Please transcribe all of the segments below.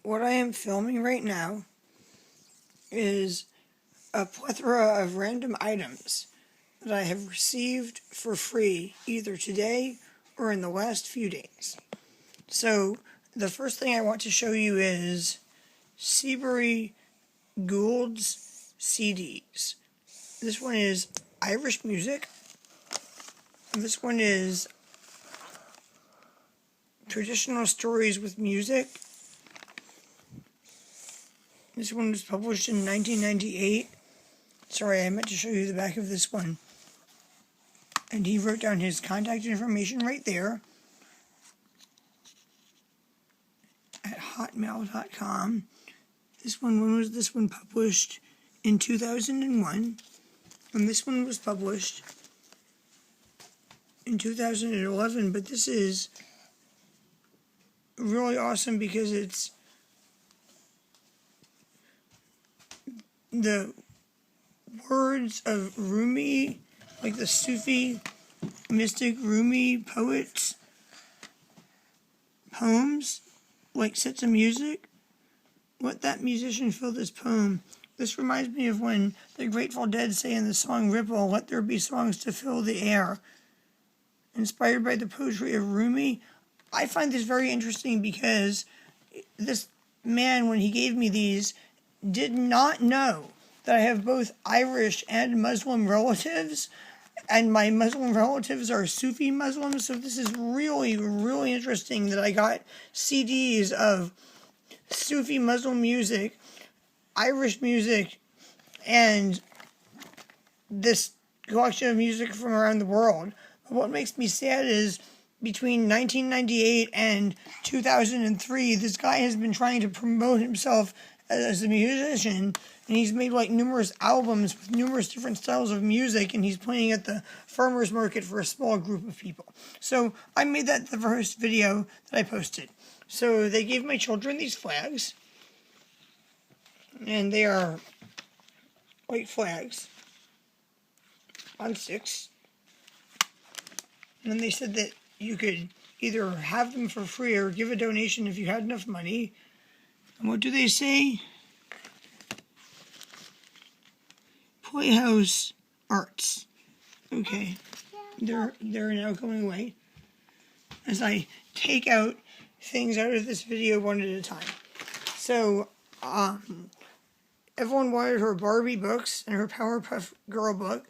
what I am filming right now is a plethora of random items that I have received for free either today or in the last few days. So the first thing I want to show you is Seabury Gould's CDs. This one is Irish music. This one is Traditional Stories with Music. This one was published in 1998. Sorry, I meant to show you the back of this one. And he wrote down his contact information right there at hotmail.com. When was this one published? In 2001. And this one was published in 2011. But this is really awesome because it's the words of Rumi, like the Sufi mystic Rumi poets' poems, like sets of music. What that musician filled this poem. This reminds me of when the Grateful Dead say in the song Ripple, "Let there be songs to fill the air." Inspired by the poetry of Rumi. I find this very interesting because this man, when he gave me these, did not know that I have both Irish and Muslim relatives, and my Muslim relatives are Sufi Muslims, so this is really, really interesting that I got CDs of Sufi Muslim music, Irish music, and this collection of music from around the world. But what makes me sad is between 1998 and 2003, this guy has been trying to promote himself as a musician, and he's made like numerous albums with numerous different styles of music, and he's playing at the farmer's market for a small group of people. So I made that the first video that I posted. So they gave my children these flags, and they are white flags on sticks. And then they said that you could either have them for free or give a donation if you had enough money. And what do they say? Playhouse Arts. Okay. They're now going away as I take out things out of this video one at a time. So, Evelyn wanted her Barbie books and her Powerpuff Girl book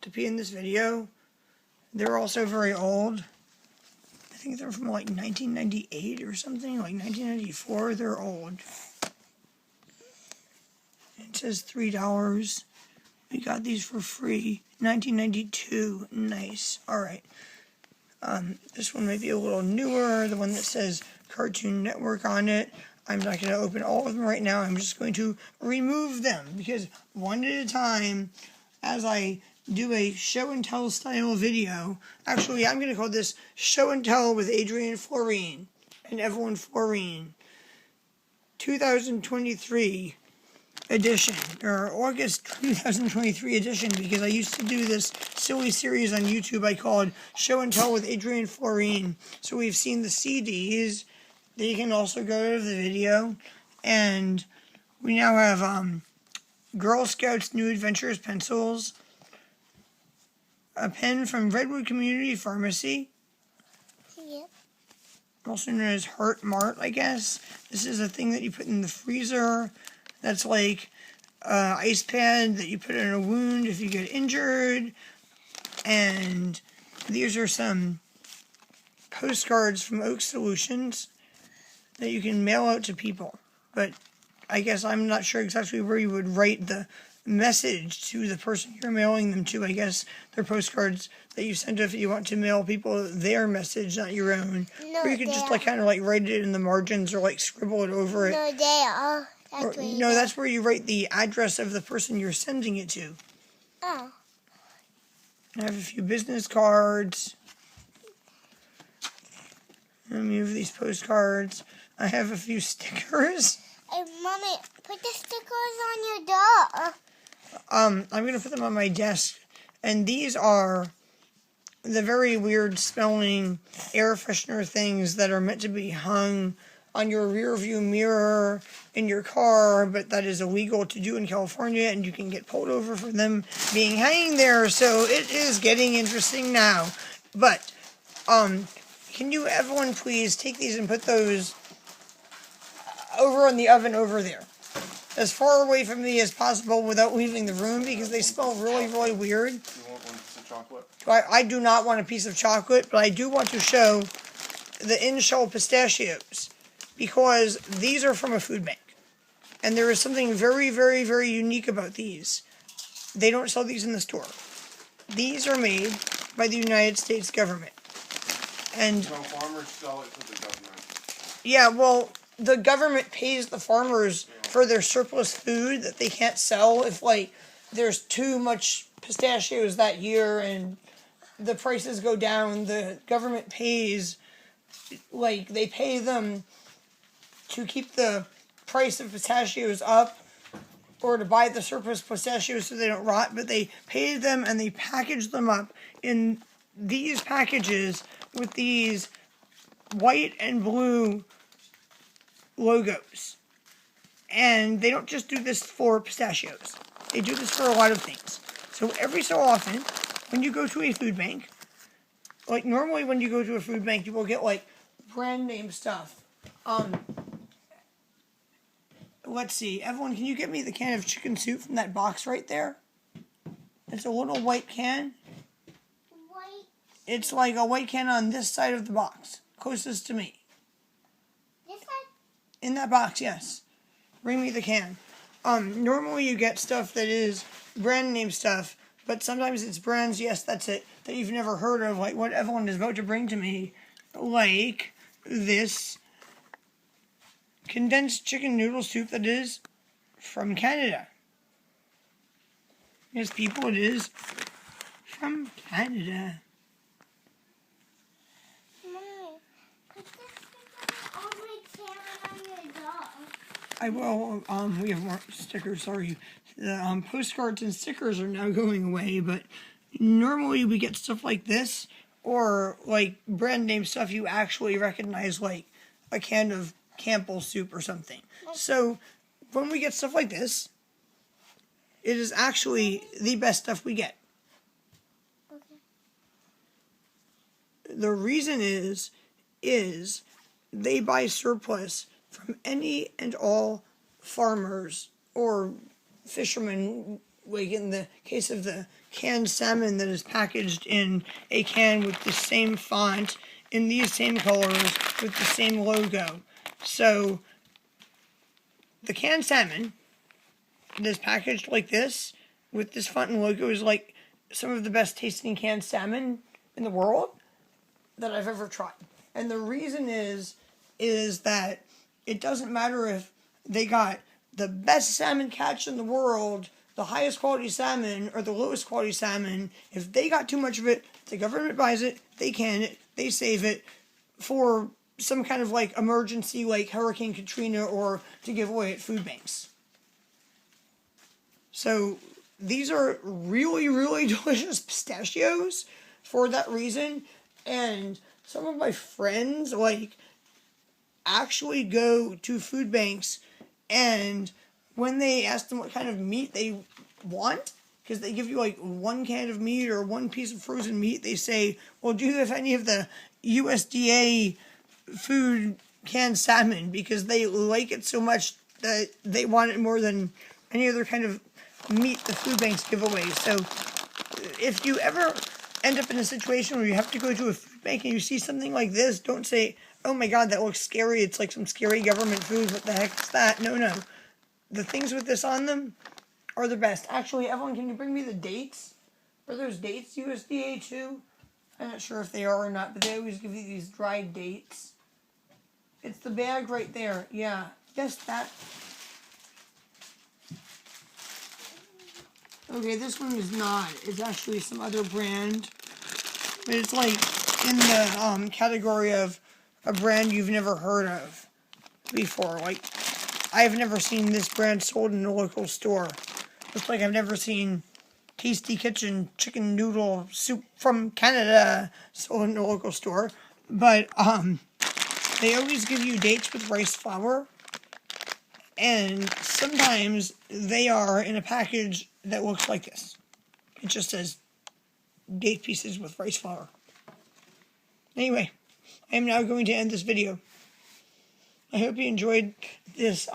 to be in this video. They're also very old. I think they're from like 1998 or something, like 1994. They're old. It says $3. We got these for free. 1992. Nice. Alright. This one might be a little newer. The one that says Cartoon Network on it. I'm not going to open all of them right now. I'm just going to remove them because one at a time, as I do a show and tell style video. Actually, I'm going to call this Show and Tell with Adrienne Floreen and Evelyn Floreen 2023 edition, or August 2023 edition, because I used to do this silly series on YouTube I called Show and Tell with Adrienne Floreen. So we've seen the CDs. They can also go to the video. And we now have Girl Scouts New Adventures pencils, a pen from Redwood Community Pharmacy, yep, also known as Heart Mart, I guess. This is a thing that you put in the freezer. That's like an ice pad that you put in a wound if you get injured. And these are some postcards from Oak Solutions that you can mail out to people. But I guess I'm not sure exactly where you would write the message to the person you're mailing them to. I guess they're postcards that you send if you want to mail people their message, not your own. No, or you could just like kind of like write it in the margins or like scribble it over it. No, they are. That's where you write the address of the person you're sending it to. Oh. I have a few business cards. Let me move these postcards. I have a few stickers. Hey, Mommy, put the stickers on your door. I'm going to put them on my desk. And these are the very weird smelling air freshener things that are meant to be hung on your rear view mirror in your car, but that is illegal to do in California, and you can get pulled over for them being hanging there. So it is getting interesting now. But can you, Evelyn, please take these and put those over in the oven over there, as far away from me as possible without leaving the room, because they smell really, really weird. You want one piece of chocolate? I do not want a piece of chocolate, but I do want to show the in-shell pistachios, because these are from a food bank. And there is something very, very, very unique about these. They don't sell these in the store. These are made by the United States government. And No, farmers sell it to the government. yeah, well, the government pays the farmers for their surplus food that they can't sell if, like, there's too much pistachios that year and the prices go down. The government pays, like, they pay them to keep the price of pistachios up or to buy the surplus pistachios so they don't rot, but they pay them and they package them up in these packages with these white and blue logos. And they don't just do this for pistachios. They do this for a lot of things. So every so often, when you go to a food bank, like normally when you go to a food bank, you will get like brand name stuff. Let's see. Evelyn, can you get me the can of chicken soup from that box right there? It's a little white can. White. It's like a white can on this side of the box, closest to me. This one? In that box, yes. Bring me the can. Normally you get stuff that is brand name stuff, but sometimes it's brands, yes, that's it, that you've never heard of, like what Evelyn is about to bring to me. Like this condensed chicken noodle soup that is from Canada. Yes, people, it is from Canada. Mommy, put this on my camera on your dog. I will, we have more stickers, sorry. The postcards and stickers are now going away, but normally we get stuff like this, or like brand name stuff you actually recognize, like a can of Campbell soup or something. So when we get stuff like this, it is actually the best stuff we get. Okay. The reason is they buy surplus from any and all farmers or fishermen, like in the case of the canned salmon that is packaged in a can with the same font, in these same colors, with the same logo. So the canned salmon that is packaged like this, with this font and logo, is like some of the best tasting canned salmon in the world that I've ever tried. And the reason is that it doesn't matter if they got the best salmon catch in the world, the highest quality salmon, or the lowest quality salmon. If they got too much of it, the government buys it, they can it, they save it for some kind of like emergency, like Hurricane Katrina, or to give away at food banks. So these are really, really delicious pistachios for that reason. And some of my friends, like, actually go to food banks, and when they ask them what kind of meat they want, because they give you like one can of meat or one piece of frozen meat, they say, well, do you have any of the USDA food canned salmon? Because they like it so much that they want it more than any other kind of meat the food banks give away. So if you ever end up in a situation where you have to go to a food bank and you see something like this, don't say, oh my god, that looks scary, it's like some scary government food, what the heck is that? No. The things with this on them are the best. Actually, Evelyn, can you bring me the dates? Are those dates USDA too? I'm not sure if they are or not, but they always give you these dried dates. It's the bag right there. Yeah. Yes, that. Okay, this one is not. It's actually some other brand. But it's like in the category of a brand you've never heard of before. Like, I've never seen this brand sold in a local store. Looks like I've never seen Tasty Kitchen chicken noodle soup from Canada sold in a local store. But They always give you dates with rice flour, and sometimes they are in a package that looks like this. It just says date pieces with rice flour. Anyway, I am now going to end this video. I hope you enjoyed this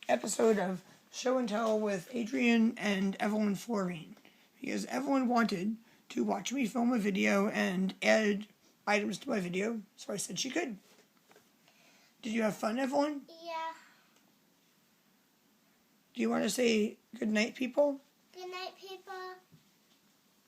episode of Show and Tell with Adrienne and Evelyn Floreen, because Evelyn wanted to watch me film a video and add items to my video, so I said she could. Did you have fun, Evelyn? Yeah. Do you want to say good night, people? Good night, people.